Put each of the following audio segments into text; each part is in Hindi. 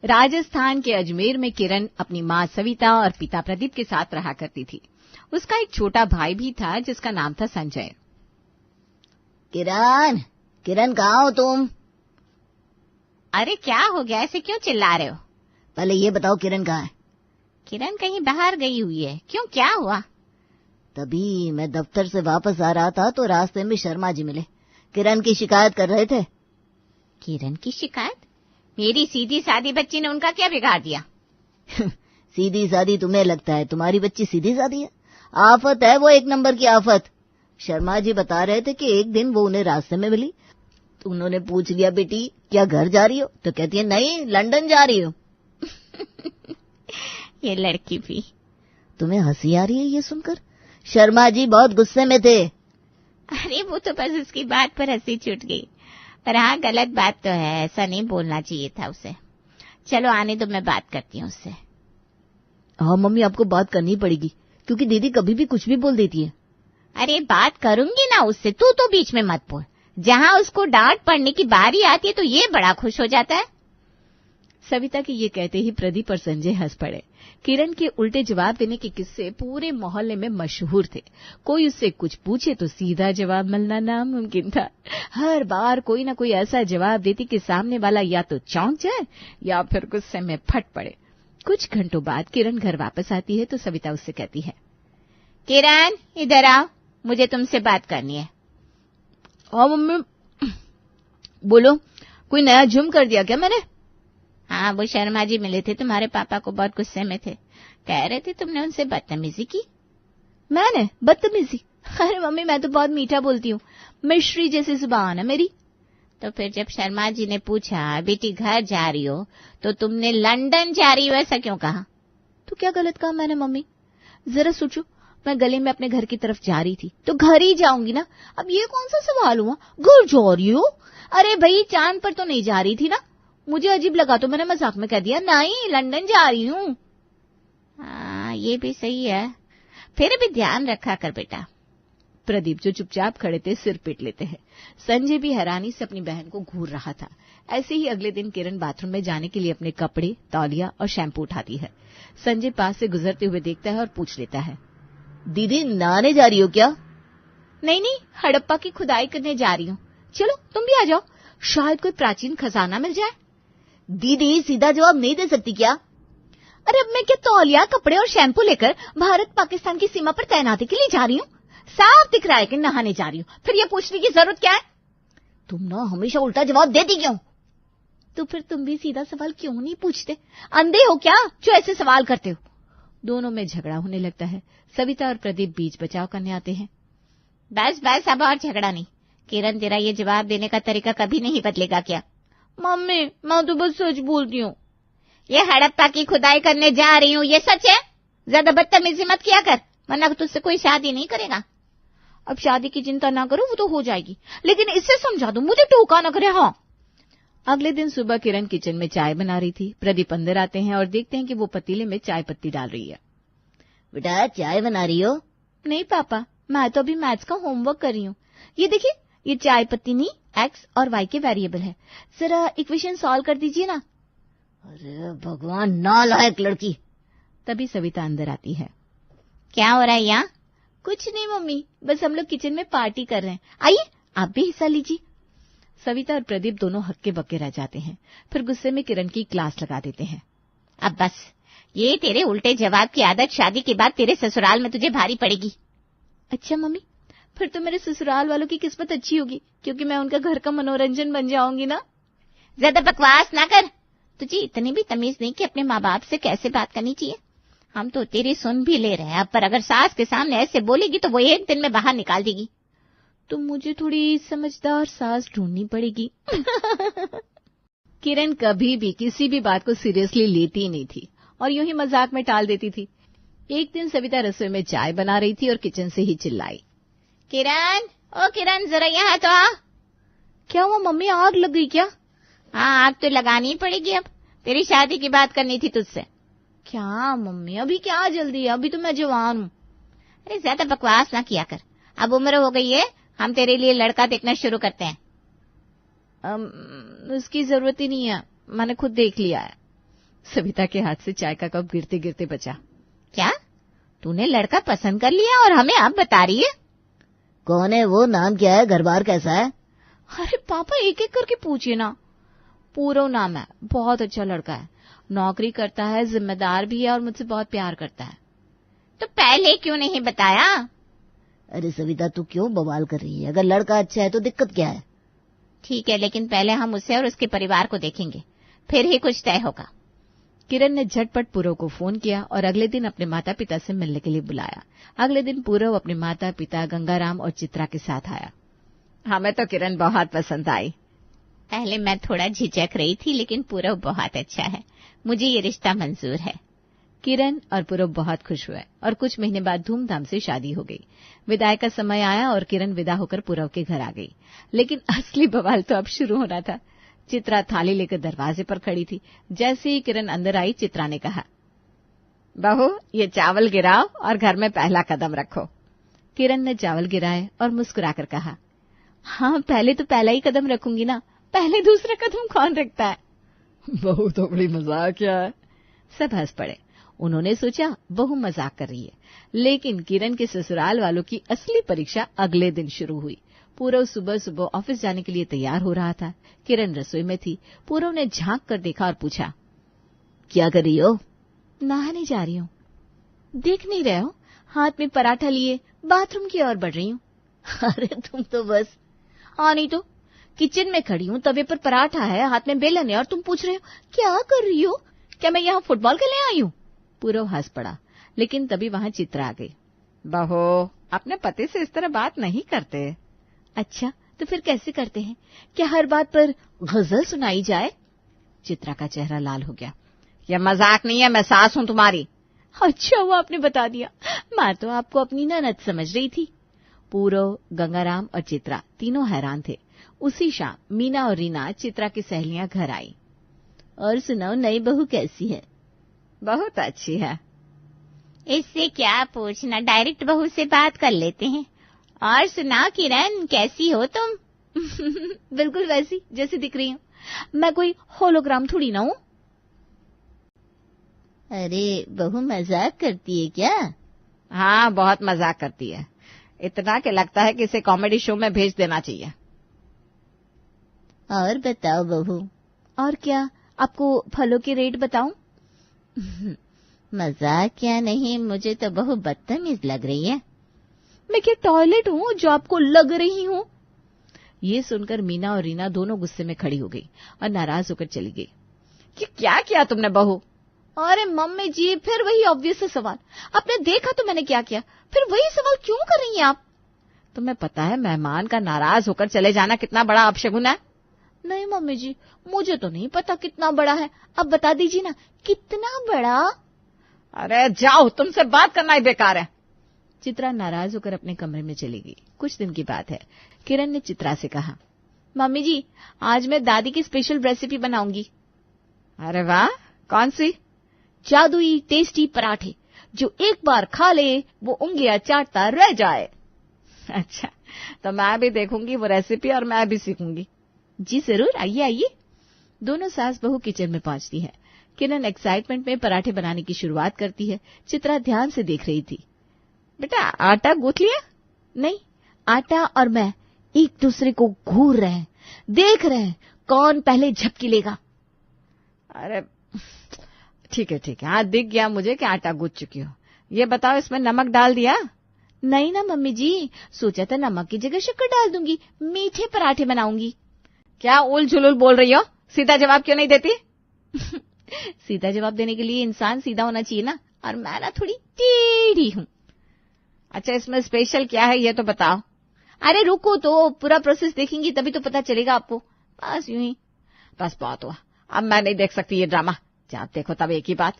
राजस्थान के अजमेर में किरण अपनी माँ सविता और पिता प्रदीप के साथ रहा करती थी। उसका एक छोटा भाई भी था जिसका नाम था संजय। किरण, किरण कहाँ हो तुम? अरे क्या हो गया, ऐसे क्यों चिल्ला रहे हो? पहले ये बताओ किरण कहाँ है? किरण कहीं बाहर गई हुई है। क्यों, क्या हुआ? तभी मैं दफ्तर से वापस आ रहा था तो रास्ते में शर्मा जी मिले। किरण की शिकायत कर रहे थे। किरण की शिकायत? मेरी सीधी सादी बच्ची ने उनका क्या बिगाड़ दिया? सीधी सादी तुम्हें लगता है? तुम्हारी बच्ची सीधी सादी है? आफत है वो, एक नंबर की आफत। शर्मा जी बता रहे थे कि एक दिन वो उन्हें रास्ते में मिली तो उन्होंने पूछ लिया, बेटी क्या घर जा रही हो? तो कहती है नहीं, लंदन जा रही हो। ये लड़की भी। तुम्हें हंसी आ रही है ये सुनकर? शर्मा जी बहुत गुस्से में थे। अरे वो तो बस उसकी बात पर हंसी छूट गई, पर हाँ गलत बात तो है, ऐसा नहीं बोलना चाहिए था उसे। चलो आने दो, मैं बात करती हूँ उससे। हाँ मम्मी, आपको बात करनी पड़ेगी क्योंकि दीदी कभी भी कुछ भी बोल देती है। अरे बात करूंगी ना उससे, तू तो बीच में मत बोल। जहाँ उसको डांट पड़ने की बारी आती है तो ये बड़ा खुश हो जाता है। सविता के ये कहते ही प्रदीप और संजय हंस पड़े। किरण के उल्टे जवाब देने के किस्से पूरे मोहल्ले में मशहूर थे। कोई उससे कुछ पूछे तो सीधा जवाब मिलना नामुमकिन था। हर बार कोई ना कोई ऐसा जवाब देती कि सामने वाला या तो चौंक जाए या फिर गुस्से में फट पड़े। कुछ घंटों बाद किरण घर वापस आती है तो सविता उससे कहती है, किरण इधर आओ, मुझे तुमसे बात करनी है। हाँ मम्मी बोलो, कोई नया जुर्म कर दिया क्या मैंने? हाँ, वो शर्मा जी मिले थे, तुम्हारे पापा को बहुत गुस्से में थे, कह रहे थे तुमने उनसे बदतमीजी की। मैंने बदतमीजी? अरे मम्मी मैं तो बहुत मीठा बोलती हूँ, मिश्री जैसी जुबान है मेरी। तो फिर जब शर्मा जी ने पूछा बेटी घर जा रही हो तो तुमने लंदन जा रही हो ऐसा क्यों कहा? तो क्या गलत कहा मैंने मम्मी? जरा सोचो, मैं गली में अपने घर की तरफ जा रही थी तो घर ही जाऊंगी ना। अब ये कौन सा सवाल हुआ, घर जा रही हो? अरे भाई चांद पर तो नहीं जा रही थी ना। मुझे अजीब लगा तो मैंने मजाक में कह दिया, नहीं लंदन जा रही हूँ। हाँ ये भी सही है, फिर भी ध्यान रखा कर बेटा। प्रदीप जो चुपचाप खड़े थे सिर पीट लेते हैं। संजय भी हैरानी से अपनी बहन को घूर रहा था। ऐसे ही अगले दिन किरण बाथरूम में जाने के लिए अपने कपड़े, तौलिया और शैम्पू उठाती है। संजय पास से गुजरते हुए देखता है और पूछ लेता है, दीदी नहाने जा रही हो क्या? नहीं नहीं, हड़प्पा की खुदाई करने जा रही हूँ। चलो तुम भी आ जाओ, शायद कोई प्राचीन खजाना मिल जाए। दीदी सीधा जवाब नहीं दे सकती क्या? अरे अब मैं क्या तौलिया, कपड़े और शैम्पू लेकर भारत पाकिस्तान की सीमा पर तैनाती के लिए जा रही हूँ? साफ दिख रहा है कि नहाने जा रही हूँ, फिर ये पूछने की जरूरत क्या है? तुम ना हमेशा उल्टा जवाब देती क्यों? तो फिर तुम भी सीधा सवाल क्यों नहीं पूछते? अंधे हो क्या जो ऐसे सवाल करते हो? दोनों में झगड़ा होने लगता है। सविता और प्रदीप बीच बचाव करने आते हैं। बस बस, अब और झगड़ा नहीं। किरण तेरा ये जवाब देने का तरीका कभी नहीं बदलेगा क्या? मम्मी मैं तो बस सच बोलती हूँ। ये हड़प्पा की खुदाई करने जा रही हूँ ये सच है? ज्यादा बदतमीजी मत किया कर, वरना तुझसे कोई शादी नहीं करेगा। अब शादी की चिंता ना करो, वो तो हो जाएगी, लेकिन इससे समझा दो, मुझे टोका ना करे। हाँ। अगले दिन सुबह किरण किचन में चाय बना रही थी। प्रदीप अंदर आते हैं और देखते हैं कि वो पतीले में चाय पत्ती डाल रही है। बेटा चाय बना रही हो? नहीं पापा, मैं तो अभी मैथ्स का होमवर्क कर रही हूँ। ये देखिए, ये चाय पत्ती नहीं, एक्स और वाई के वेरिएबल है, जरा इक्वेशन सॉल्व कर दीजिए ना। अरे भगवान, नालायक लड़की। तभी सविता अंदर आती है। क्या हो रहा है यहाँ? कुछ नहीं मम्मी, बस हम लोग किचन में पार्टी कर रहे हैं, आइए आप भी हिस्सा लीजिए। सविता और प्रदीप दोनों हक्के बक्के रह जाते हैं, फिर गुस्से में किरण की क्लास लगा देते हैं। अब बस, ये तेरे उल्टे जवाब की आदत शादी के बाद तेरे ससुराल में तुझे भारी पड़ेगी। अच्छा मम्मी, फिर तो मेरे ससुराल वालों की किस्मत अच्छी होगी, क्योंकि मैं उनका घर का मनोरंजन बन जाऊंगी ना। ज्यादा बकवास ना कर, तुझे इतनी भी तमीज नहीं कि अपने माँ बाप से कैसे बात करनी चाहिए। हम तो तेरी सुन भी ले रहे हैं अब, पर अगर सास के सामने ऐसे बोलेगी तो वो एक दिन में बाहर निकाल देगी। तो मुझे थोड़ी समझदार सास ढूंढनी पड़ेगी। किरण कभी भी किसी भी बात को सीरियसली लेती नहीं थी और यूं ही मजाक में टाल देती थी। एक दिन सविता रसोई में चाय बना रही थी और किचन से ही चिल्लाई, किरण, ओ किरण जरा यहाँ तो आ। क्या हुआ मम्मी, आग लग गई क्या? हाँ, आग तो लगानी ही पड़ेगी, अब तेरी शादी की बात करनी थी तुझसे। क्या मम्मी, अभी क्या जल्दी है, अभी तो मैं जवान हूँ। अरे ज्यादा बकवास ना किया कर, अब उम्र हो गई है, हम तेरे लिए लड़का देखना शुरू करते हैं। उसकी जरूरत ही नहीं है, मैंने खुद देख लिया है। सविता के हाथ से चाय का कप गिरते गिरते बचा। क्या तूने लड़का पसंद कर लिया और हमें अब बता रही है? कौन है वो, नाम क्या है, घर बार कैसा है? अरे पापा एक एक करके पूछिए ना। पूरव नाम है, बहुत अच्छा लड़का है, नौकरी करता है, जिम्मेदार भी है और मुझसे बहुत प्यार करता है। तो पहले क्यों नहीं बताया? अरे सविता तू क्यों बवाल कर रही है, अगर लड़का अच्छा है तो दिक्कत क्या है? ठीक है, लेकिन पहले हम उसे और उसके परिवार को देखेंगे, फिर ही कुछ तय होगा। किरण ने झटपट पूरव को फोन किया और अगले दिन अपने माता पिता से मिलने के लिए बुलाया। अगले दिन पूरव अपने माता पिता गंगाराम और चित्रा के साथ आया। हमें तो किरण बहुत पसंद आई। पहले मैं थोड़ा झिझक रही थी, लेकिन पूरव बहुत अच्छा है, मुझे ये रिश्ता मंजूर है। किरण और पूरव बहुत खुश हुए और कुछ महीने बाद धूमधाम से शादी हो गई। विदाई का समय आया और किरण विदा होकर पूरव के घर आ गई। लेकिन असली बवाल तो अब शुरू होना था। चित्रा थाली लेकर दरवाजे पर खड़ी थी। जैसे ही किरण अंदर आई, चित्रा ने कहा, बहू ये चावल गिराओ और घर में पहला कदम रखो। किरण ने चावल गिराए और मुस्कुराकर कहा, हाँ पहले तो पहला ही कदम रखूंगी ना, पहले दूसरा कदम कौन रखता है? बहू तो बड़ी मजाक है। सब हंस पड़े। उन्होंने सोचा बहू मजाक कर रही है, लेकिन किरण के ससुराल वालों की असली परीक्षा अगले दिन शुरू हुई। पूरव सुबह सुबह ऑफिस जाने के लिए तैयार हो रहा था। किरण रसोई में थी। पूरव ने झांक कर देखा और पूछा, क्या कर रही हो? नहाने जा रही हूँ। देख नहीं रहे हो, हाथ में पराठा लिए बाथरूम की ओर बढ़ रही हूँ। अरे तुम तो बस। हाँ नहीं तो, किचन में खड़ी हूँ, तवे पर पराठा है, हाथ में बेलन है और तुम पूछ रहे हो क्या कर रही हो? क्या मैं यहाँ फुटबॉल खेलने आई हूँ? पूरव हंस पड़ा, लेकिन तभी वहां चित्रा आ गई। बहू अपने पति से इस तरह बात नहीं करते। अच्छा तो फिर कैसे करते हैं? क्या हर बात पर गजल सुनाई जाए? चित्रा का चेहरा लाल हो गया। यह मजाक नहीं है, मैं सास हूँ तुम्हारी। अच्छा वो आपने बता दिया, मैं तो आपको अपनी ननद समझ रही थी। पूरव, गंगाराम और चित्रा तीनों हैरान थे। उसी शाम मीना और रीना, चित्रा की सहेलियां घर आई। और सुनाओ, नई बहू कैसी है? बहुत अच्छी है। इससे क्या पूछना, डायरेक्ट बहू से बात कर लेते हैं। और सुना किरण, कैसी हो तुम? बिल्कुल वैसी जैसी दिख रही हूँ, मैं कोई होलोग्राम थोड़ी ना हूँ। अरे बहू मजाक करती है क्या? हाँ बहुत मजाक करती है, इतना कि लगता है कि इसे कॉमेडी शो में भेज देना चाहिए। और बताओ बहू। और क्या, आपको फलों के रेट बताऊं? मजाक क्या नहीं, मुझे तो बहू बदतमीज लग रही है। मैं क्या टॉयलेट हूँ जो आपको लग रही हूँ? ये सुनकर मीना और रीना दोनों गुस्से में खड़ी हो गई और नाराज होकर चली गई। कि क्या किया तुमने बहू? अरे मम्मी जी, फिर वही ऑब्वियस सवाल। आपने देखा तो मैंने क्या किया, फिर वही सवाल क्यों कर रही हैं आप? तुम्हें पता है मेहमान का नाराज होकर चले जाना कितना बड़ा अपशगुन है? नहीं मम्मी जी, मुझे तो नहीं पता कितना बड़ा है, अब बता दीजिए ना कितना बड़ा। अरे जाओ, तुमसे बात करना ही बेकार है। चित्रा नाराज होकर अपने कमरे में चली गई। कुछ दिन की बात है, किरण ने चित्रा से कहा, मम्मी जी आज मैं दादी की स्पेशल रेसिपी बनाऊंगी। अरे वाह, कौन सी? जादुई टेस्टी पराठे, जो एक बार खा ले वो उंगलियां चाटता रह जाए। अच्छा, तो मैं भी देखूंगी वो रेसिपी और मैं भी सीखूंगी। जी जरूर, आइए आइए। दोनों सास बहू किचन में पहुंचती है। किरण एक्साइटमेंट में पराठे बनाने की शुरुआत करती है। चित्रा ध्यान से देख रही थी। बेटा आटा गूंथ लिया? नहीं, आटा और मैं एक दूसरे को घूर रहे हैं, देख रहे हैं कौन पहले झपकी लेगा। अरे ठीक है, हाँ दिख गया मुझे कि आटा गूंथ चुकी हो। ये बताओ इसमें नमक डाल दिया? नहीं ना मम्मी जी, सोचा था नमक की जगह शक्कर डाल दूंगी, मीठे पराठे बनाऊंगी। क्या उल झुलुल बोल रही हो, सीधा जवाब क्यों नहीं देती? सीधा जवाब देने के लिए इंसान सीधा होना चाहिए ना, और मैं ना थोड़ी टेढ़ी हूँ। अच्छा इसमें स्पेशल क्या है ये तो बताओ। अरे रुको तो, पूरा प्रोसेस देखेंगी तभी तो पता चलेगा आपको। बस यूं ही, बस बहुत हुआ, अब मैं नहीं देख सकती ये ड्रामा। जब देखो तब एक ही बात।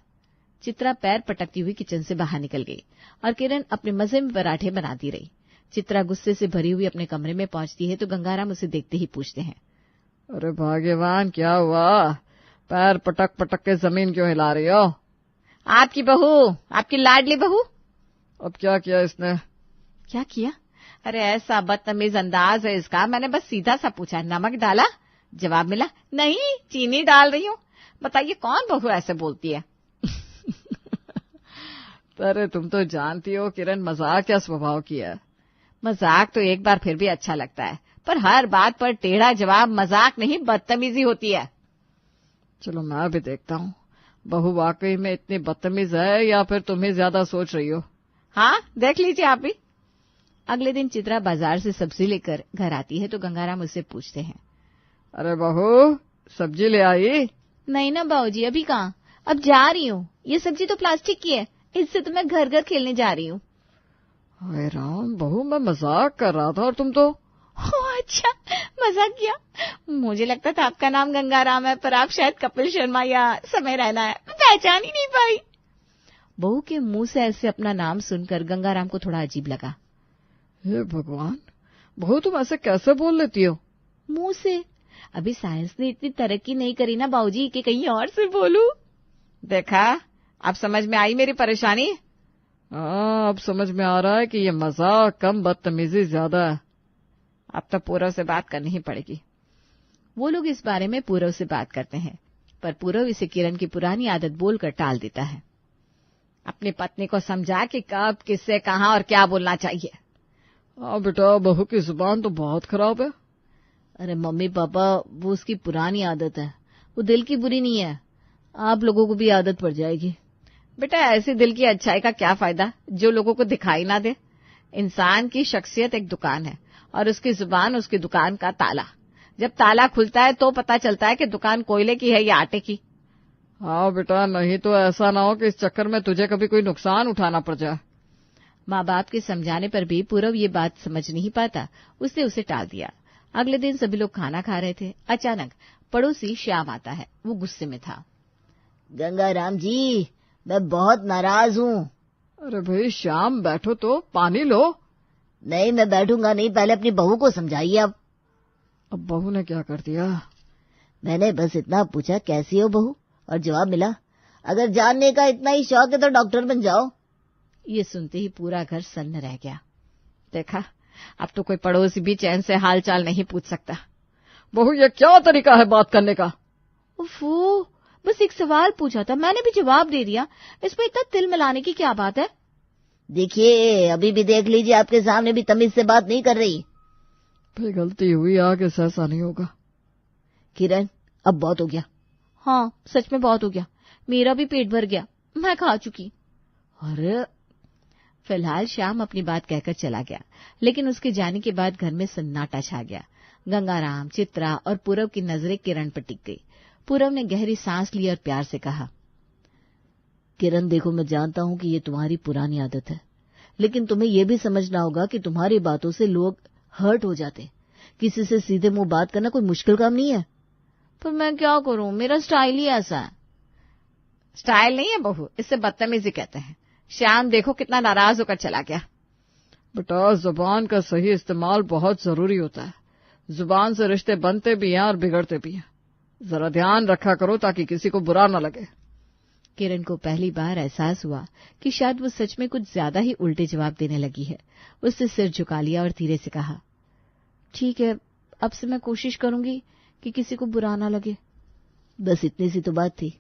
चित्रा पैर पटकती हुई किचन से बाहर निकल गई और किरण अपने मजे में पराठे बनाती रही। चित्रा गुस्से से भरी हुई अपने कमरे में पहुंचती है तो गंगाराम उसे देखते ही पूछते हैं, अरे भाग्यवान क्या हुआ, पैर पटक पटक के जमीन क्यों हिला रही हो? आपकी बहू, आपकी लाडली बहू। अब क्या किया इसने? क्या किया? अरे ऐसा बदतमीज अंदाज है इसका, मैंने बस सीधा सा पूछा, नमक डाला? जवाब मिला, नहीं चीनी डाल रही हूँ। बताइए कौन बहू ऐसे बोलती है? अरे तुम तो जानती हो किरण मजाक क्या स्वभाव की है। मजाक तो एक बार फिर भी अच्छा लगता है, पर हर बात पर टेढ़ा जवाब मजाक नहीं बदतमीजी होती है। चलो मैं भी देखता हूँ बहू वाकई में इतनी बदतमीज है या फिर तुम ही ज्यादा सोच रही हो। हाँ, देख लीजिए आप भी। अगले दिन चित्रा बाजार से सब्जी लेकर घर आती है तो गंगाराम उससे पूछते हैं, अरे बहू सब्जी ले आई? नहीं ना बाबूजी, अभी कहाँ, अब जा रही हूँ। ये सब्जी तो प्लास्टिक की है, इससे तो मैं घर घर खेलने जा रही हूँ। हाय राम, बहू मैं मजाक कर रहा था और तुम तो। अच्छा, मजाक किया? मुझे लगता था आपका नाम गंगाराम है, पर आप शायद कपिल शर्मा या समय रैना है, मैं पहचान ही नहीं पाई। बहू के मुंह से ऐसे अपना नाम सुनकर गंगाराम को थोड़ा अजीब लगा। हे भगवान, बहू तुम ऐसे कैसे बोल लेती हो? मुंह से? अभी साइंस ने इतनी तरक्की नहीं करी ना बाबूजी कि कहीं और से बोलूं। देखा, अब समझ में आई मेरी परेशानी? हाँ, अब समझ में आ रहा है कि ये मजाक कम बदतमीजी ज्यादा है। अब तो पूरव से बात करनी ही पड़ेगी। वो लोग इस बारे में पूरव से बात करते हैं, पर पूरव इसे किरण की पुरानी आदत बोलकर टाल देता है। अपनी पत्नी को समझा कि कब, किससे, कहाँ और क्या बोलना चाहिए। हाँ बेटा, बहू की जुबान तो बहुत खराब है। अरे मम्मी पापा, वो उसकी पुरानी आदत है, वो दिल की बुरी नहीं है, आप लोगों को भी आदत पड़ जाएगी। बेटा, ऐसी दिल की अच्छाई का क्या फायदा जो लोगों को दिखाई ना दे। इंसान की शख्सियत एक दुकान है और उसकी जुबान उसकी दुकान का ताला। जब ताला खुलता है तो पता चलता है कि दुकान कोयले की है या आटे की। हाँ बेटा, नहीं तो ऐसा ना हो कि इस चक्कर में तुझे कभी कोई नुकसान उठाना पड़ जाए। माँ बाप के समझाने पर भी पूरव ये बात समझ नहीं पाता, उसने उसे टाल दिया। अगले दिन सभी लोग खाना खा रहे थे। अचानक पड़ोसी श्याम आता है। वो गुस्से में था। गंगाराम जी, मैं बहुत नाराज हूँ। अरे भाई श्याम, बैठो तो पानी लो। नहीं, मैं बैठूंगा नहीं, पहले अपनी बहू को समझाइए। अब बहू ने क्या कर दिया? मैंने बस इतना पूछा, कैसी हो बहू, और जवाब मिला, अगर जानने का इतना ही शौक है तो डॉक्टर बन जाओ। ये सुनते ही पूरा घर सन्न रह गया। देखा, अब तो कोई पड़ोसी भी चैन से हाल चाल नहीं पूछ सकता। बहू, ये क्या तरीका है बात करने का? उफ़ो, बस एक सवाल पूछा था, मैंने भी जवाब दे दिया। इसमें इतना तिल मिलाने की क्या बात है? देखिए, अभी भी देख लीजिए, आपके सामने भी तमीज से बात नहीं कर रही। भाई गलती हुई, आगे से ऐसा नहीं होगा। किरण, अब बहुत हो गया। हाँ, सच में बहुत हो गया। मेरा भी पेट भर गया, मैं खा चुकी। अरे, फिलहाल श्याम अपनी बात कहकर चला गया, लेकिन उसके जाने के बाद घर में सन्नाटा छा गया। गंगाराम, चित्रा और पूरव की नजरें किरण पर टिक गई। पूरव ने गहरी सांस ली और प्यार से कहा, किरण देखो, मैं जानता हूँ कि ये तुम्हारी पुरानी आदत है, लेकिन तुम्हें ये भी समझना होगा कि तुम्हारी बातों से लोग हर्ट हो जाते। किसी से सीधे मुंह बात करना कोई मुश्किल काम नहीं है। पर मैं क्या करूं, मेरा स्टाइल ही ऐसा है। स्टाइल नहीं है बहू, इससे बदतमीजी कहते हैं। श्याम देखो कितना नाराज होकर चला गया। बेटा, जुबान का सही इस्तेमाल बहुत जरूरी होता है। जुबान से रिश्ते बनते भी हैं और बिगड़ते भी हैं। जरा ध्यान रखा करो ताकि किसी को बुरा न लगे। किरण को पहली बार एहसास हुआ कि शायद वो सच में कुछ ज्यादा ही उल्टे जवाब देने लगी है। उसने सिर झुका लिया और धीरे से कहा, ठीक है, अब से मैं कोशिश करूंगी कि किसी को बुरा ना लगे। बस इतनी सी तो बात थी।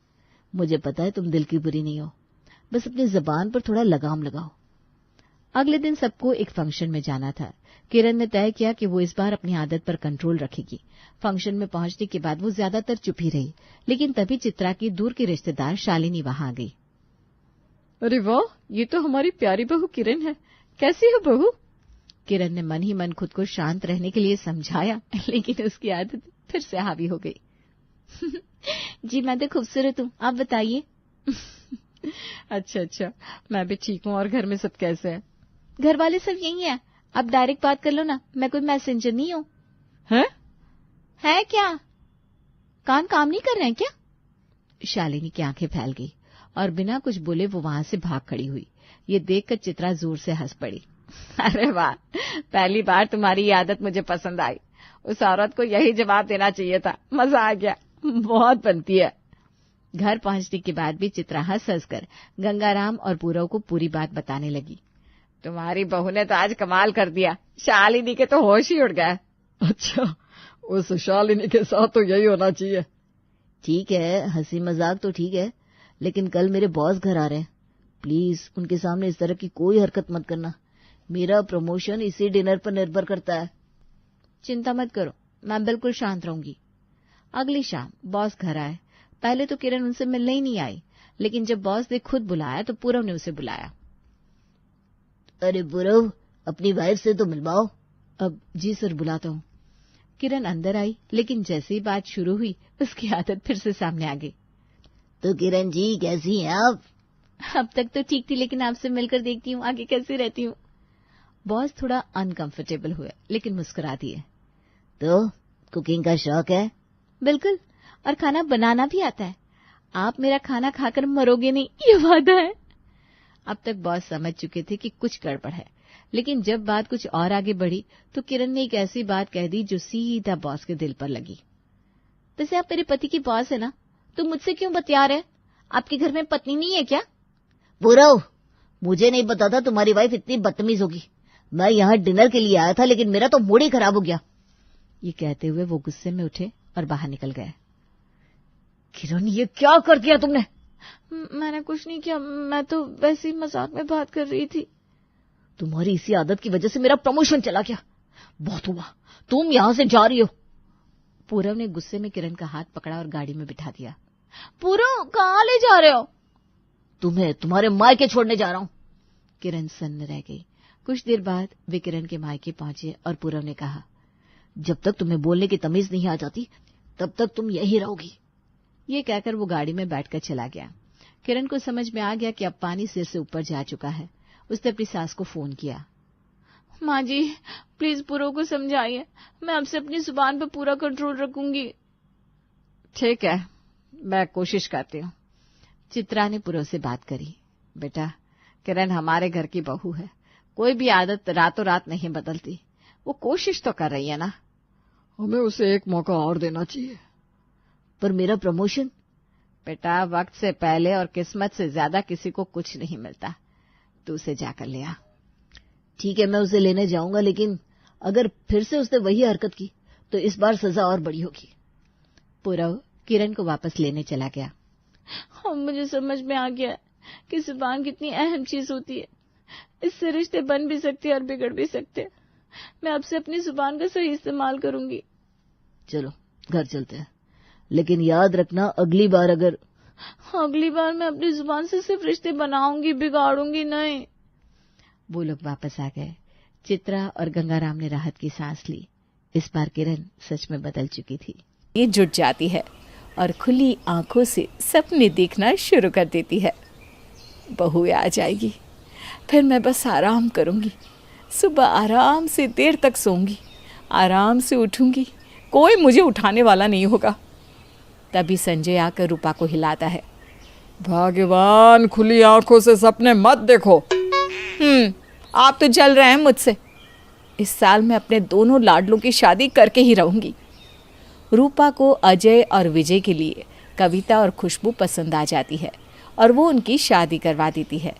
मुझे पता है तुम दिल की बुरी नहीं हो, बस अपनी जबान पर थोड़ा लगाम लगाओ। अगले दिन सबको एक फंक्शन में जाना था। किरण ने तय किया कि वो इस बार अपनी आदत पर कंट्रोल रखेगी। फंक्शन में पहुंचने के बाद वो ज्यादातर चुप ही रही, लेकिन तभी चित्रा की दूर की रिश्तेदार शालिनी वहां आ गई। अरे वाह, ये तो हमारी प्यारी बहू किरण है। कैसी हो बहू? किरण ने मन ही मन खुद को शांत रहने के लिए समझाया, लेकिन उसकी आदत फिर से हावी हो गई। जी मैं तो खूबसूरत हूँ, आप बताइए। अच्छा, मैं भी ठीक हूँ। और घर में सब कैसे हैं? घर वाले सब यही हैं। आप डायरेक्ट बात कर लो ना, मैं कोई मैसेंजर नहीं हूँ। है क्या? कान काम नहीं कर रहे हैं क्या? शालिनी की आंखें फैल गई और बिना कुछ बोले वो वहां से भाग खड़ी हुई। ये देखकर चित्रा जोर से हंस पड़ी। अरे वाह, पहली बार तुम्हारी ये आदत मुझे पसंद आई। उस औरत को यही जवाब देना चाहिए था। मजा आ गया, बहुत बनती है। घर पहुंचने के बाद भी चित्रा हंस हंस कर गंगाराम और पूरव को पूरी बात बताने लगी। तुम्हारी बहू ने तो आज कमाल कर दिया, शालिनी के तो होश ही उड़ गए। अच्छा, उस शालिनी के साथ तो यही होना चाहिए। ठीक है, हंसी मजाक तो ठीक है, लेकिन कल मेरे बॉस घर आ रहे हैं। प्लीज उनके सामने इस तरह की कोई हरकत मत करना। मेरा प्रमोशन इसी डिनर पर निर्भर करता है। चिंता मत करो, मैं बिल्कुल शांत रहूंगी। अगली शाम बॉस घर आए। पहले तो किरण उनसे मिलने ही नहीं आई, लेकिन जब बॉस ने खुद बुलाया तो पूरव ने उसे बुलाया। अरे पूरव, अपनी वाइफ से तो मिलवाओ। अब जी सर, बुलाता हूँ। किरण अंदर आई, लेकिन जैसे ही बात शुरू हुई उसकी आदत फिर से सामने आ गई। तो किरण जी कैसी हैं आप? अब तक तो ठीक थी, लेकिन आपसे मिलकर देखती हूँ आगे कैसी रहती हूँ। बॉस थोड़ा अनकंफर्टेबल हुए, लेकिन मुस्कुरा दिए। तो कुकिंग का शौक है? बिल्कुल, और खाना बनाना भी आता है। आप मेरा खाना खाकर मरोगे नहीं, ये वादा है। अब तक बॉस समझ चुके थे कि कुछ गड़बड़ है, लेकिन जब बात कुछ और आगे बढ़ी तो किरण ने एक ऐसी बात कह दी जो सीधा बॉस के दिल पर लगी। वैसे आप मेरे पति की बॉस है ना, तो मुझसे क्यों बतिया रहे? आपके घर में पत्नी नहीं है क्या? पूरव, मुझे नहीं पता था तुम्हारी वाइफ इतनी बदतमीज होगी। मैं यहाँ डिनर के लिए आया था, लेकिन मेरा तो मूड ही खराब हो गया। ये कहते हुए वो गुस्से में उठे और बाहर निकल गए। किरण, ये क्या कर दिया तुमने? मैंने कुछ नहीं किया, मैं तो वैसे ही मजाक में बात कर रही थी। तुम्हारी इसी आदत की वजह से मेरा प्रमोशन चला गया। बहुत हुआ, तुम यहाँ से जा रही हो। पूरव ने गुस्से में किरण का हाथ पकड़ा और गाड़ी में बिठा दिया। पूरव, कहाँ ले जा रहे हो? तुम्हें तुम्हारे मायके छोड़ने जा रहा हूँ। किरण सन्न रह गई। कुछ देर बाद वे किरण के मायके पहुंचे और पूरव ने कहा, जब तक तुम्हें बोलने की तमीज नहीं आ जाती तब तक तुम यही रहोगी। ये कहकर वो गाड़ी में बैठकर चला गया। किरण को समझ में आ गया कि अब पानी सिर से ऊपर जा चुका है। उसने अपनी सास को फोन किया। माँ जी, प्लीज पूरव को समझाइए, मैं आपसे अपनी जुबान पर पूरा कंट्रोल रखूंगी। ठीक है, मैं कोशिश करती हूँ। चित्रा ने पूरव से बात करी। बेटा, किरण हमारे घर की बहू है, कोई भी आदत रातों रात नहीं बदलती। वो कोशिश तो कर रही है ना। हमें उसे एक मौका और देना चाहिए। पर मेरा प्रमोशन? बेटा, वक्त से पहले और किस्मत से ज्यादा किसी को कुछ नहीं मिलता। तू उसे जाकर ले आ। ठीक है, मैं उसे लेने जाऊंगा, लेकिन अगर फिर से उसने वही हरकत की तो इस बार सजा और बड़ी होगी। पूरव किरण को वापस लेने चला गया। अब मुझे समझ में आ गया कि जुबान कितनी अहम चीज होती है। इससे रिश्ते बन भी सकते और बिगड़ भी सकते। मैं अब से अपनी जुबान का सही इस्तेमाल करूंगी। चलो घर चलते हैं, लेकिन याद रखना अगली बार मैं अपनी जुबान से सिर्फ रिश्ते बनाऊंगी, बिगाड़ूंगी नहीं। वो लोग वापस आ गए। चित्रा और गंगाराम ने राहत की सांस ली। इस बार किरण सच में बदल चुकी थी। ये जुट जाती है और खुली आंखों से सपने देखना शुरू कर देती है। बहू आ जाएगी, फिर मैं बस आराम करूंगी। सुबह आराम से देर तक सोऊंगी, आराम से उठूंगी, कोई मुझे उठाने वाला नहीं होगा। तभी संजय आकर रूपा को हिलाता है। भगवान, खुली आंखों से सपने मत देखो। आप तो जल रहे हैं मुझसे। इस साल मैं अपने दोनों लाडलों की शादी करके ही रहूंगी। रूपा को अजय और विजय के लिए कविता और खुशबू पसंद आ जाती है और वो उनकी शादी करवा देती है।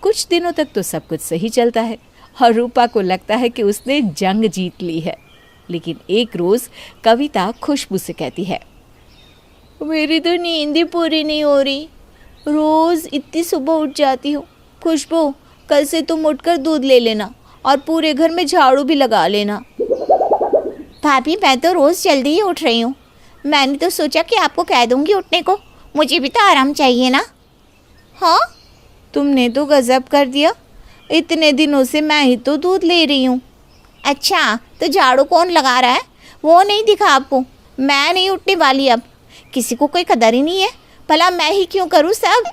कुछ दिनों तक तो सब कुछ सही चलता है और रूपा को लगता है कि उसने जंग जीत ली है। लेकिन एक रोज कविता खुशबू से कहती है, मेरी तो नींद ही पूरी नहीं हो रही। रोज इतनी सुबह उठ जाती हूँ। खुशबू, कल से तुम उठकर दूध ले लेना और पूरे घर में झाड़ू भी लगा लेना। भाभी, मैं तो रोज जल्दी ही उठ रही हूँ। मैंने तो सोचा कि आपको कह दूंगी उठने को, मुझे भी तो आराम चाहिए ना। हाँ, तुमने तो गजब कर दिया। इतने दिनों से मैं ही तो दूध ले रही हूँ। अच्छा, तो झाड़ू कौन लगा रहा है वो नहीं दिखा आपको? मैं नहीं उठने वाली अब। किसी को कोई कदर ही नहीं है, भला मैं ही क्यों करूँ सब?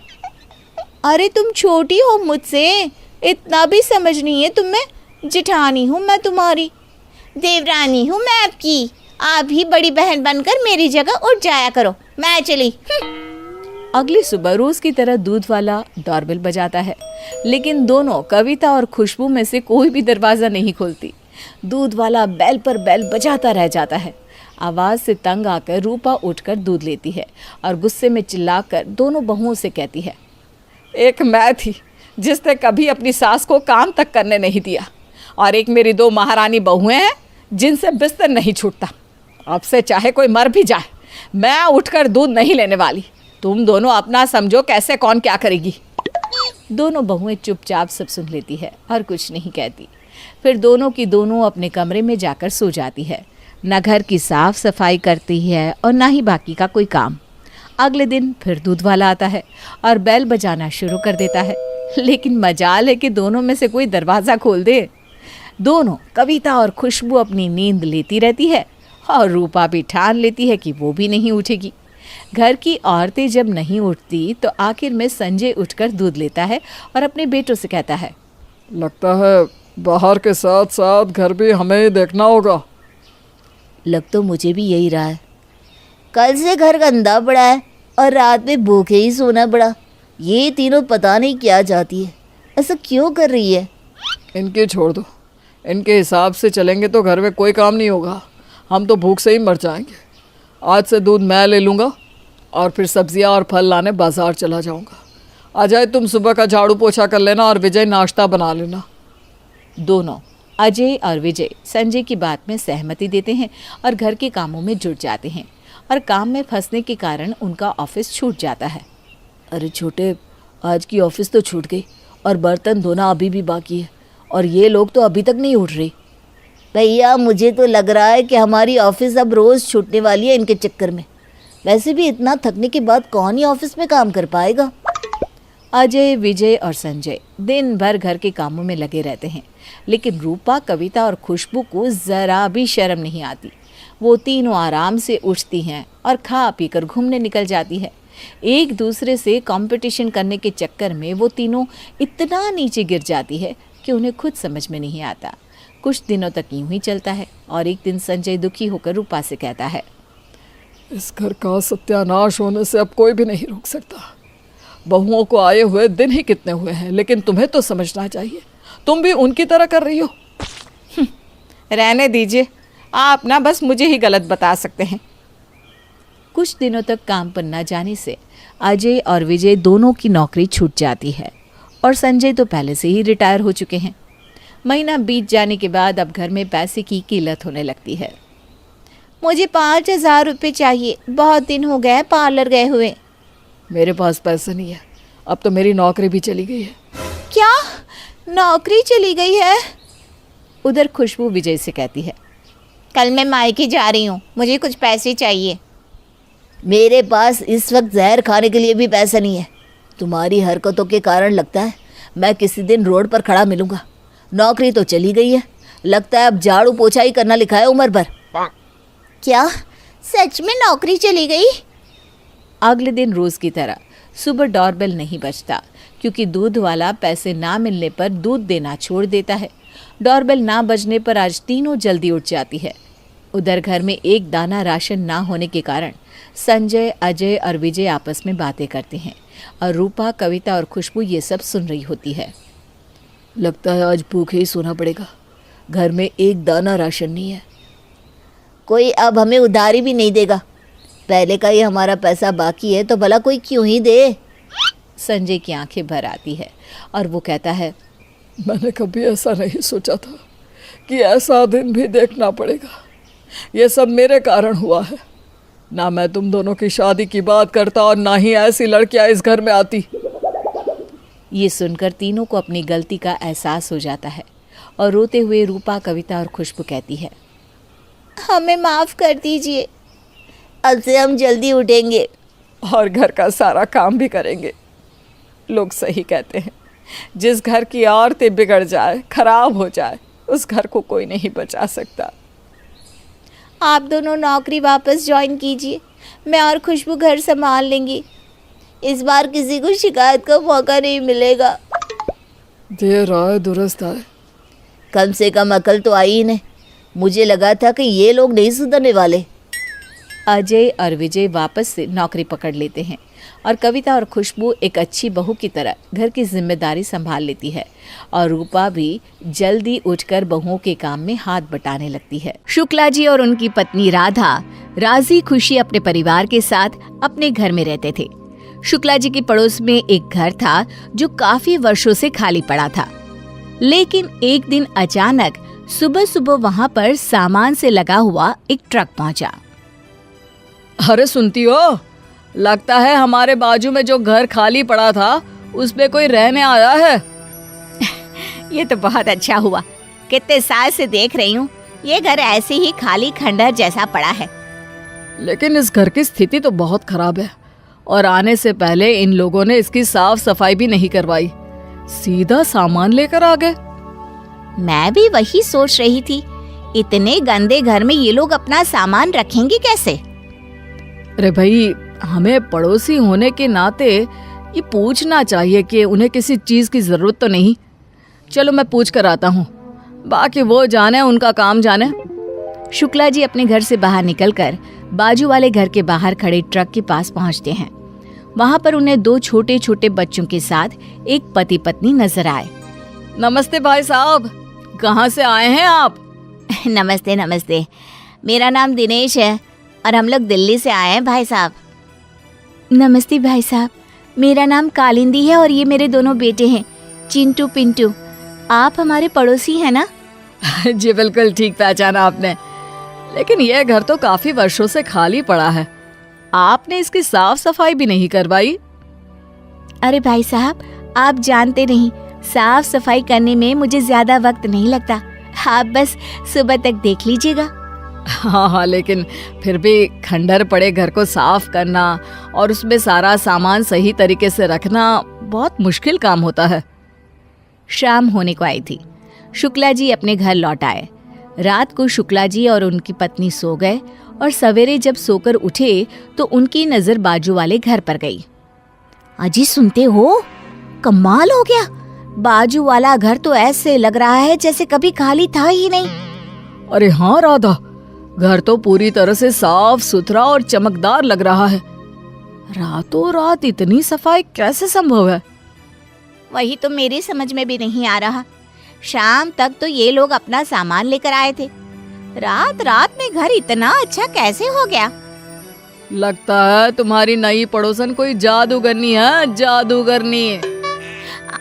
अरे तुम छोटी हो मुझसे, इतना भी समझ नहीं है तुम्हें। जेठानी हूँ मैं तुम्हारी, देवरानी हूँ मैं आपकी। आप ही बड़ी बहन बनकर मेरी जगह उठ जाया करो। मैं चली। अगली सुबह रोज की तरह दूध वाला डोरबेल बजाता है, लेकिन दोनों कविता और खुशबू में से कोई भी दरवाजा नहीं खोलती। दूध वाला बैल पर बैल बजाता रह जाता है। आवाज से तंग आकर रूपा उठकर दूध लेती है और गुस्से में चिल्लाकर दोनों बहुओं से कहती है, एक मैं थी जिसने कभी अपनी सास को काम तक करने नहीं दिया, और एक मेरी दो महारानी बहुएं हैं जिनसे बिस्तर नहीं छूटता। अब से चाहे कोई मर भी जाए, मैं उठकर दूध नहीं लेने वाली। तुम दोनों अपना समझो कैसे कौन क्या करेगी। दोनों बहुएं चुपचाप सब सुन लेती है और कुछ नहीं कहती। फिर दोनों की दोनों अपने कमरे में जाकर सो जाती है। न घर की साफ सफाई करती है और ना ही बाकी का कोई काम। अगले दिन फिर दूध वाला आता है और बेल बजाना शुरू कर देता है, लेकिन मजाल है कि दोनों में से कोई दरवाज़ा खोल दे। दोनों कविता और खुशबू अपनी नींद लेती रहती है और रूपा भी ठान लेती है कि वो भी नहीं उठेगी। घर की औरतें जब नहीं उठती तो आखिर में संजय उठकर दूध लेता है और अपने बेटों से कहता है, लगता है बाहर के साथ साथ घर भी हमें ही देखना होगा। लग तो मुझे भी यही रहा है। कल से घर गंदा पड़ा है और रात में भूखे ही सोना पड़ा। ये तीनों पता नहीं क्या चाहती है, ऐसा क्यों कर रही है। इनकी छोड़ दो, इनके हिसाब से चलेंगे तो घर में कोई काम नहीं होगा। हम तो भूख से ही मर जाएंगे। आज से दूध मैं ले लूँगा और फिर सब्जियां और फल लाने बाजार चला जाऊँगा। अजय तुम सुबह का झाड़ू पोछा कर लेना और विजय नाश्ता बना लेना। दोनों अजय और विजय संजय की बात में सहमति देते हैं और घर के कामों में जुट जाते हैं और काम में फंसने के कारण उनका ऑफिस छूट जाता है। अरे छोटे, आज की ऑफिस तो छूट गई और बर्तन धोना अभी भी बाकी है और ये लोग तो अभी तक नहीं उठ रहे। भैया मुझे तो लग रहा है कि हमारी ऑफिस अब रोज़ छूटने वाली है इनके चक्कर में। वैसे भी इतना थकने के बाद कौन ही ऑफिस में काम कर पाएगा। अजय, विजय और संजय दिन भर घर के कामों में लगे रहते हैं, लेकिन रूपा, कविता और खुशबू को ज़रा भी शर्म नहीं आती। वो तीनों आराम से उठती हैं और खा पी कर घूमने निकल जाती है। एक दूसरे से कंपटीशन करने के चक्कर में वो तीनों इतना नीचे गिर जाती है कि उन्हें खुद समझ में नहीं आता। कुछ दिनों तक यूं ही चलता है और एक दिन संजय दुखी होकर रूपा से कहता है, इस घर का सत्यानाश होने से अब कोई भी नहीं रोक सकता। बहुओं को आए हुए दिन ही कितने हुए हैं, लेकिन तुम्हें तो समझना चाहिए, तुम भी उनकी तरह कर रही हो। रहने दीजिए, आप ना बस मुझे ही गलत बता सकते हैं। कुछ दिनों तक काम पर न जाने से अजय और विजय दोनों की नौकरी छूट जाती है और संजय तो पहले से ही रिटायर हो चुके हैं। महीना बीत जाने के बाद अब घर में पैसे की किल्लत होने लगती है। मुझे 5,000 रुपये चाहिए, बहुत दिन हो गए पार्लर गए हुए। मेरे पास पैसे नहीं है, अब तो मेरी नौकरी भी चली गई है। क्या, नौकरी चली गई है? उधर खुशबू विजय से कहती है, कल मैं मायके जा रही हूँ, मुझे कुछ पैसे चाहिए। मेरे पास इस वक्त जहर खाने के लिए भी पैसा नहीं है। तुम्हारी हरकतों के कारण लगता है मैं किसी दिन रोड पर खड़ा मिलूंगा। नौकरी तो चली गई है, लगता है अब झाड़ू पोछा ही करना लिखा है उम्र भर। क्या सच में नौकरी चली गई? अगले दिन रोज की तरह सुबह डोरबेल नहीं बजता, क्योंकि दूध वाला पैसे ना मिलने पर दूध देना छोड़ देता है। डोरबेल ना बजने पर आज तीनों जल्दी उठ जाती है। उधर घर में एक दाना राशन ना होने के कारण संजय, अजय और विजय आपस में बातें करते हैं और रूपा, कविता और खुशबू ये सब सुन रही होती है। लगता है आज भूखे ही सोना पड़ेगा, घर में एक दाना राशन नहीं है। कोई अब हमें उधारी भी नहीं देगा। पहले का ही हमारा पैसा बाकी है तो भला कोई क्यों ही दे। संजय की आंखें भर आती है और वो कहता है, मैंने कभी ऐसा नहीं सोचा था कि ऐसा दिन भी देखना पड़ेगा। ये सब मेरे कारण हुआ है। ना मैं तुम दोनों की शादी की बात करता और ना ही ऐसी लड़कियां इस घर में आती। ये सुनकर तीनों को अपनी गलती का एहसास हो जाता है और रोते हुए रूपा, कविता और खुशबू कहती है, हमें माफ़ कर दीजिए। अब से हम जल्दी उठेंगे और घर का सारा काम भी करेंगे। लोग सही कहते हैं, जिस घर की औरतें बिगड़ जाए, खराब हो जाए, उस घर को कोई नहीं बचा सकता। आप दोनों नौकरी वापस ज्वाइन कीजिए, मैं और खुशबू घर संभाल लेंगी। इस बार किसी को शिकायत का मौका नहीं मिलेगा। देर आए दुरुस्त आए। कम से कम अकल तो आई इन्हें। मुझे लगा था कि ये लोग नहीं सुधरने वाले। अजय और विजय वापस से नौकरी पकड़ लेते हैं और कविता और खुशबू एक अच्छी बहू की तरह घर की जिम्मेदारी संभाल लेती है और रूपा भी जल्दी उठकर बहुओं के काम में हाथ बटाने लगती है। शुक्ला जी और उनकी पत्नी राधा राजी खुशी अपने परिवार के साथ अपने घर में रहते थे। शुक्ला जी के पड़ोस में एक घर था जो काफी वर्षों से खाली पड़ा था, लेकिन एक दिन अचानक सुबह सुबह वहां पर सामान से लगा हुआ एक ट्रक पहुंचा। अरे सुनती हो, लगता है हमारे बाजू में जो घर खाली पड़ा था उस पे कोई रहने आया है। ये तो बहुत अच्छा हुआ। कितने साल से देख रही हूँ ये घर ऐसे ही खाली खंडहर जैसा पड़ा है। लेकिन इस घर की स्थिति तो बहुत खराब है और आने से पहले इन लोगों ने इसकी साफ सफाई भी नहीं करवाई, सीधा सामान लेकर आ गए। मैं भी वही सोच रही थी, इतने गंदे घर में ये लोग अपना सामान रखेंगे कैसे? अरे भाई, हमें पड़ोसी होने के नाते ये पूछना चाहिए कि उन्हें किसी चीज की जरूरत तो नहीं। चलो मैं पूछ कर आता हूँ, बाकी वो जाने, उनका काम जाने। शुक्ला जी अपने घर से बाहर निकलकर बाजू वाले घर के बाहर खड़े ट्रक के पास पहुँचते हैं। वहाँ पर उन्हें 2 छोटे छोटे बच्चों के साथ एक पति पत्नी नजर आए। नमस्ते भाई साहब, कहाँ से आए हैं आप? नमस्ते नमस्ते, मेरा नाम दिनेश है और हम लोग दिल्ली से आए हैं भाई साहब। नमस्ते भाई साहब, मेरा नाम कालिंदी है और ये मेरे दोनों बेटे हैं, चिंटू पिंटू। आप हमारे पड़ोसी हैं ना? जी बिल्कुल ठीक पहचाना आपने, लेकिन यह घर तो काफी वर्षों से खाली पड़ा है, आपने इसकी साफ सफाई भी नहीं करवाई। अरे भाई साहब, आप जानते नहीं, साफ सफाई करने में मुझे ज्यादा वक्त नहीं लगता। आप बस सुबह तक देख लीजिएगा। हाँ, लेकिन फिर भी खंडहर पड़े घर को साफ करना और उसमें सारा सामान सही तरीके से रखना बहुत मुश्किल काम होता है। शाम होने को आई थी। शुक्ला जी अपने घर लौट आए। रात को शुक्ला जी और उनकी पत्नी सो गए और सवेरे जब सोकर उठे तो उनकी नजर बाजू वाले घर पर गई। अजी सुनते हो, कमाल हो गया, बाजू वाला घर तो ऐसे लग रहा है जैसे कभी खाली था ही नहीं। अरे हाँ राधा, घर तो पूरी तरह से साफ सुथरा और चमकदार लग रहा है। रातों रात इतनी सफाई कैसे संभव है? वही तो मेरी समझ में भी नहीं आ रहा। शाम तक तो ये लोग अपना सामान लेकर आए थे, रात रात में घर इतना अच्छा कैसे हो गया? लगता है तुम्हारी नई पड़ोसन कोई जादूगरनी है, जादूगरनी।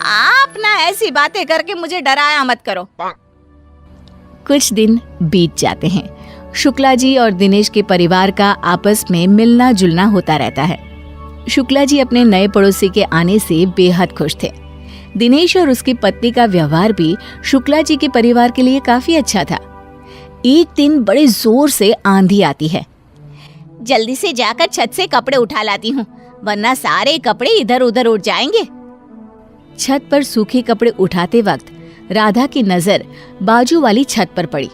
आप ना ऐसी बातें करके मुझे डराया मत करो। कुछ दिन बीत जाते हैं। शुक्ला जी और दिनेश के परिवार का आपस में मिलना जुलना होता रहता है। शुक्ला जी अपने नए पड़ोसी के आने से बेहद खुश थे। दिनेश और उसकी पत्नी का व्यवहार भी शुक्ला जी के परिवार के लिए काफी अच्छा था। एक दिन बड़े जोर से आंधी आती है। जल्दी से जाकर छत से कपड़े उठा लाती हूँ, वरना सारे कपड़े इधर उधर उड़ जाएंगे। छत पर सूखे कपड़े उठाते वक्त राधा की नजर बाजू वाली छत पर पड़ी।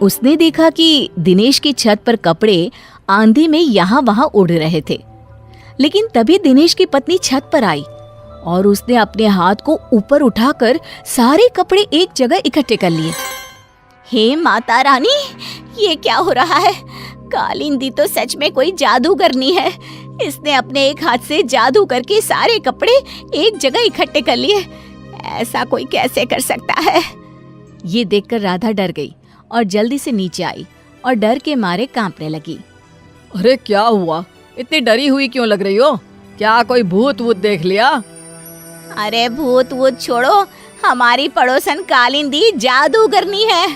उसने देखा कि दिनेश की छत पर कपड़े आंधी में यहाँ वहां उड़ रहे थे। लेकिन तभी दिनेश की पत्नी छत पर आई और उसने अपने हाथ को ऊपर उठाकर सारे कपड़े एक जगह इकट्ठे कर लिए। हे माता रानी, ये क्या हो रहा है? कालिंदी तो सच में कोई जादूगरनी है। इसने अपने एक हाथ से जादू करके सारे कपड़े एक जगह इकट्ठे कर लिए। ऐसा कोई कैसे कर सकता है? ये देखकर राधा डर गई और जल्दी से नीचे आई और डर के मारे कांपने लगी। अरे क्या हुआ, इतनी डरी हुई क्यों लग रही हो? क्या कोई भूत वूत देख लिया? अरे भूत वूत छोड़ो, हमारी पड़ोसन कालिंदी जादूगरनी है।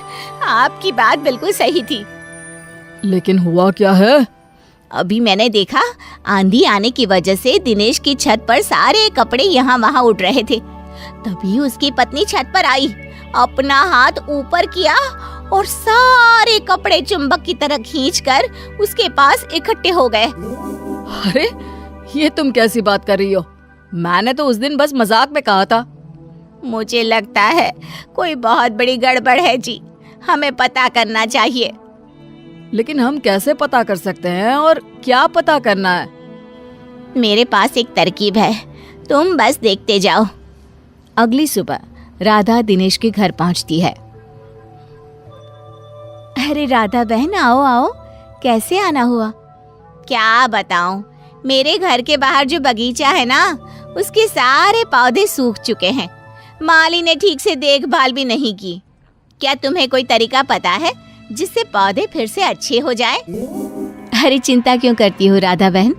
आपकी बात बिल्कुल सही थी। लेकिन हुआ क्या है? अभी मैंने देखा, आंधी आने की वजह से दिनेश की छत पर सारे कपड़े यहाँ वहाँ उड़ रहे थे। तभी उसकी पत्नी छत पर आई, अपना हाथ ऊपर किया और सारे कपड़े चुंबक की तरह खींचकर उसके पास इकट्ठे हो गए। अरे ये तुम कैसी बात कर रही हो? मैंने तो उस दिन बस मजाक में कहा था। मुझे लगता है कोई बहुत बड़ी गड़बड़ है जी, हमें पता करना चाहिए। लेकिन हम कैसे पता कर सकते हैं और क्या पता करना है? मेरे पास एक तरकीब है, तुम बस देखते जाओ। अगली सुबह राधा दिनेश के घर पहुंचती है। अरे राधा बहन, आओ आओ, कैसे आना हुआ? क्या बताऊं, मेरे घर के बाहर जो बगीचा है ना, उसके सारे पौधे सूख चुके हैं। माली ने ठीक से देखभाल भी नहीं की। क्या तुम्हें कोई तरीका पता है जिससे पौधे फिर से अच्छे हो जाए? अरे चिंता क्यों करती हो राधा बहन,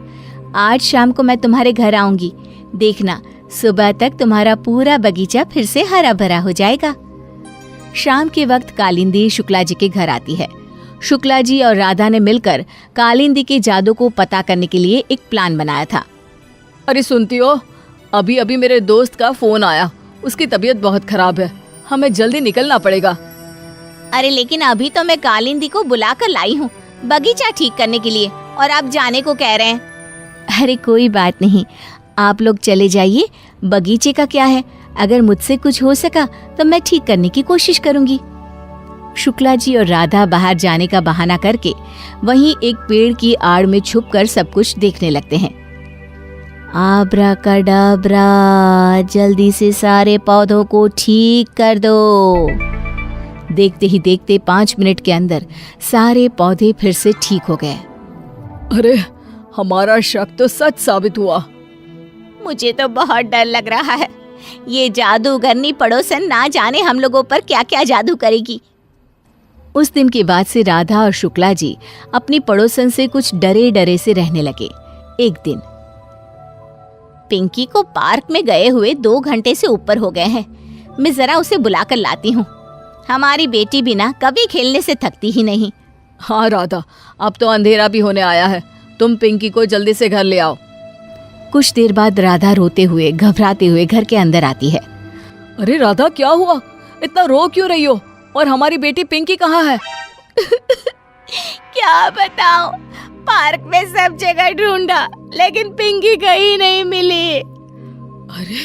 आज शाम को मैं तुम्हारे घर आऊंगी। देखना, सुबह तक तुम्हारा पूरा बगीचा फिर से हरा भरा हो जाएगा। शाम के वक्त कालिंदी शुक्ला जी के घर आती है। शुक्ला जी और राधा ने मिलकर कालिंदी के जादू को पता करने के लिए एक प्लान बनाया था। अरे सुनती हो, अभी अभी मेरे दोस्त का फोन आया, उसकी तबीयत बहुत खराब है, हमें जल्दी निकलना पड़ेगा। अरे लेकिन अभी तो मैं कालिंदी को बुला कर लाई हूँ बगीचा ठीक करने के लिए, और आप जाने को कह रहे हैं। अरे कोई बात नहीं, आप लोग चले जाइए, बगीचे का क्या है, अगर मुझसे कुछ हो सका तो मैं ठीक करने की कोशिश करूंगी। शुक्ला जी और राधा बाहर जाने का बहाना करके वहीं एक पेड़ की आड़ में छुपकर सब कुछ देखने लगते हैं। आब्राकाडाब्रा, जल्दी से सारे पौधों को ठीक कर दो। देखते ही देखते 5 मिनट के अंदर सारे पौधे फिर से ठीक हो गए। अरे हमारा शक तो सच साबित हुआ। मुझे तो बहुत डर लग रहा है, ये जादूगरनी पड़ोसन ना जाने हम लोगों पर क्या क्या जादू करेगी। उस दिन के बाद से राधा और शुक्ला जी अपनी पड़ोसन से कुछ डरे डरे से रहने लगे। एक दिन पिंकी को पार्क में गए हुए 2 घंटे से ऊपर हो गए हैं, मैं जरा उसे बुलाकर लाती हूँ। हमारी बेटी भी ना कभी खेलने से थकती ही नहीं। हाँ राधा, अब तो अंधेरा भी होने आया है, तुम पिंकी को जल्दी से घर ले आओ। कुछ देर बाद राधा रोते हुए घबराते हुए घर के अंदर आती है। अरे राधा, क्या हुआ, इतना रो क्यों रही हो, और हमारी बेटी पिंकी कहाँ है? क्या बताऊं, पार्क में सब जगह ढूंढा लेकिन पिंकी कहीं नहीं मिली। अरे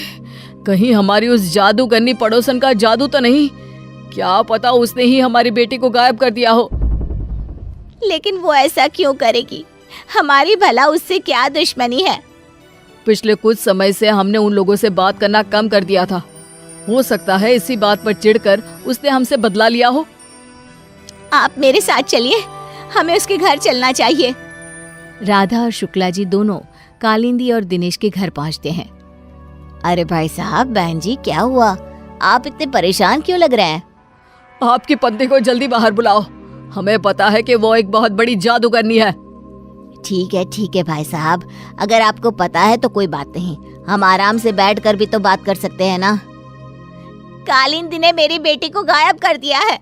कहीं हमारी उस जादूगरनी पड़ोसन का जादू तो नहीं? क्या पता उसने ही हमारी बेटी को गायब कर दिया हो। लेकिन वो ऐसा क्यों करेगी, हमारी भला उससे क्या दुश्मनी है? पिछले कुछ समय से हमने उन लोगों से बात करना कम कर दिया था, हो सकता है इसी बात पर चिढ़कर उसने हमसे बदला लिया हो। आप मेरे साथ चलिए, हमें उसके घर चलना चाहिए। राधा और शुक्ला जी दोनों कालिंदी और दिनेश के घर पहुंचते हैं। अरे भाई साहब, बहन जी क्या हुआ, आप इतने परेशान क्यों लग रहे हैं? आपकी पत्नी को जल्दी बाहर बुलाओ, हमें पता है कि वो एक बहुत बड़ी जादूगरनी है। ठीक है भाई साहब, अगर आपको पता है तो कोई बात नहीं, हम आराम से बैठकर भी तो बात कर सकते हैं ना। कालिंदी ने मेरी बेटी को गायब कर दिया है।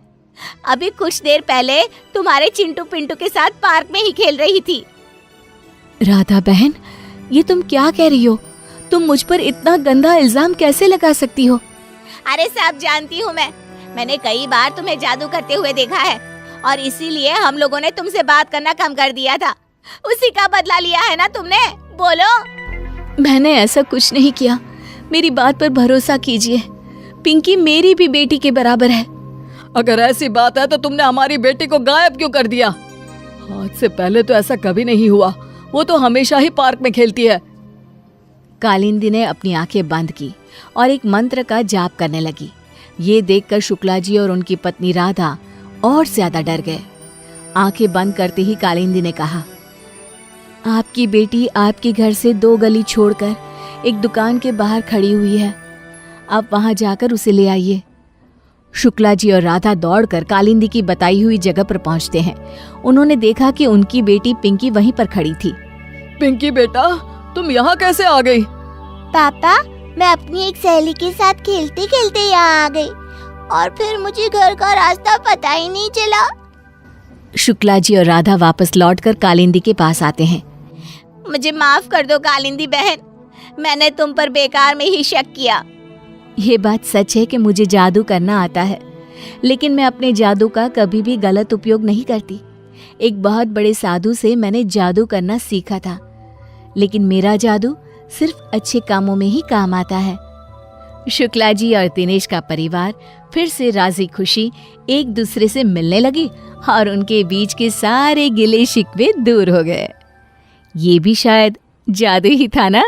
अभी कुछ देर पहले तुम्हारे चिंटू पिंटू के साथ पार्क में ही खेल रही थी। राधा बहन, ये तुम क्या कह रही हो? तुम मुझ पर इतना गंदा इल्जाम कैसे लगा सकती हो? अरे सब जानती हूँ मैंने कई बार तुम्हें जादू करते हुए देखा है, और इसीलिए हम लोगों ने तुमसे बात करना कम कर दिया था। उसी का बदला लिया है ना तुमने, बोलो। मैंने ऐसा कुछ नहीं किया, मेरी बात पर भरोसा कीजिए, पिंकी मेरी भी बेटी के बराबर है। अगर ऐसी बात है तो तुमने हमारी बेटी को गायब क्यों कर दिया? आज से पहले तो ऐसा कभी नहीं हुआ, वो तो हमेशा ही पार्क में खेलती है। कालिंदी ने अपनी आंखें बंद की और एक मंत्र का जाप करने लगी। ये देखकर शुक्ला जी और उनकी पत्नी राधा और ज्यादा डर गए। आंखें बंद करते ही कालिंदी ने कहा, आपकी बेटी आपके घर से 2 गली छोड़कर एक दुकान के बाहर खड़ी हुई है, आप वहां जाकर उसे ले आइए। शुक्ला जी और राधा दौड़कर कालिंदी की बताई हुई जगह पर पहुंचते हैं। उन्होंने देखा कि उनकी बेटी पिंकी वहीं पर खड़ी थी। पिंकी बेटा, तुम यहाँ कैसे आ गई? पापा, मैं अपनी एक सहेली के साथ खेलते खेलते यहाँ आ गई और फिर मुझे घर का रास्ता पता ही नहीं चला। शुक्ला जी और राधा वापस लौटकर कालिंदी के पास आते हैं। मुझे माफ कर दो कालिंदी बहन, मैंने तुम पर बेकार में ही शक किया। ये बात सच है कि मुझे जादू करना आता है, लेकिन मैं अपने जादू का कभी भी गलत उपयोग नहीं करती। एक बहुत बड़े साधु से मैंने जादू करना सीखा था, लेकिन मेरा जादू सिर्फ अच्छे कामों में ही काम आता है। शुक्ला जी और दिनेश का परिवार फिर से राजी खुशी एक दूसरे से मिलने लगी और उनके बीच के सारे गिले शिकवे दूर हो गए। ये भी शायद जादू ही था ना।